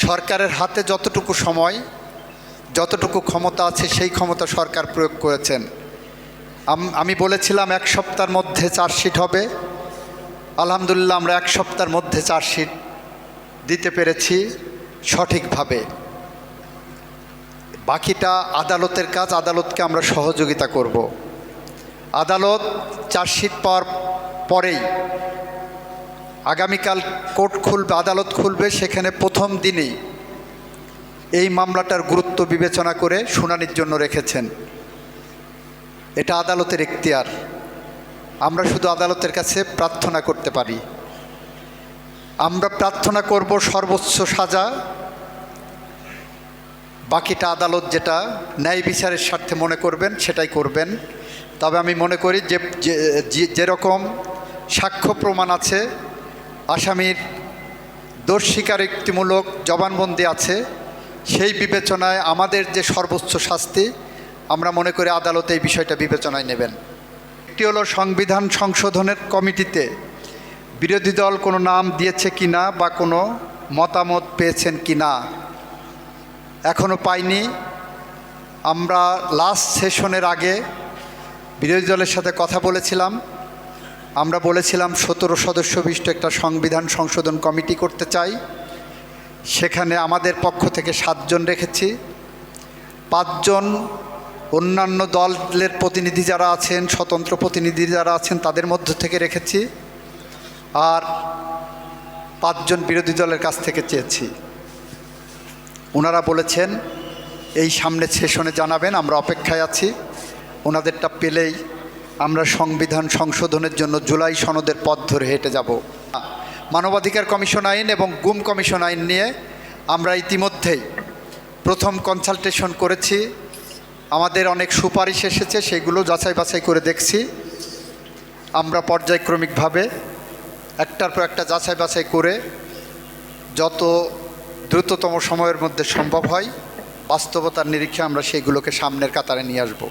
সরকারের হাতে যতটুকু সময়, যতটুকু ক্ষমতা আছে সেই ক্ষমতা সরকার প্রয়োগ করেছেন। আমি বলেছিলাম 1 সপ্তাহের মধ্যে চার্জশিট হবে। আলহামদুলিল্লাহ আমরা 1 সপ্তাহের মধ্যে চার্জশিট দিতে পেরেছি সঠিকভাবে। বাকিটা আদালতের কাজ, আদালতকে আমরা সহযোগিতা করব। আদালত চার্জশিট পাওয়ার পরেই আগামীকাল কোর্ট খুলবে, আদালত খুলবে, সেখানে প্রথম দিনেই এই মামলাটার গুরুত্ব বিবেচনা করে শুনানির জন্য রেখেছেন। এটা আদালতের এখতিয়ার। আমরা শুধু আদালতের কাছে প্রার্থনা করতে পারি। আমরা প্রার্থনা করব সর্বোচ্চ সাজা, বাকিটা আদালত যেটা ন্যায় বিচারের স্বার্থে মনে করবেন সেটাই করবেন। তবে আমি মনে করি যে যেরকম সাক্ষ্য প্রমাণ আছে, আসামির দোষ স্বীকারোক্তিমূলক জবানবন্দি আছে, সেই বিবেচনায় আমাদের যে সর্বোচ্চ শাস্তি, আমরা মনে করি আদালত এই বিষয়টা বিবেচনায় নেবেন। একটি হলো সংবিধান সংশোধনের কমিটিতে বিরোধী দল কোনো নাম দিয়েছে কিনা বা কোনো মতামত পেয়েছেন কিনা, এখনও পাইনি। আমরা লাস্ট সেশনের আগে বিরোধী দলের সাথে কথা বলেছিলাম। আমরা বলেছিলাম 17 সদস্য বিশিষ্ট একটা সংবিধান সংশোধন কমিটি করতে চাই। সেখানে আমাদের পক্ষ থেকে 7 জন রেখেছি, 5 জন অন্যান্য দলের প্রতিনিধি যারা আছেন, স্বতন্ত্র প্রতিনিধি যারা আছেন তাদের মধ্য থেকে রেখেছি, আর 5 জন বিরোধী দলের কাছ থেকে চেয়েছি। ওনারা বলেছেন এই সামনের সেশনে জানাবেন, আমরা অপেক্ষায় আছি। ওনাদেরটা পেলেই আমরা সংবিধান সংশোধনের জন্য জুলাই সনদের পথ ধরে হেঁটে যাব। মানবাধিকার কমিশন আইন এবং গুম কমিশন আইন নিয়ে আমরা ইতিমধ্যেই প্রথম কনসালটেশন করেছি। আমাদের অনেক সুপারিশ এসেছে, সেগুলো যাচাই বাছাই করে দেখছি। আমরা পর্যায়ক্রমিকভাবে একটার পর একটা যাচাই বাছাই করে যত দ্রুততম সময়ের মধ্যে সম্ভব হয় বাস্তবতার নিরীক্ষে আমরা সেইগুলোকে সামনের কাতারে নিয়ে আসব।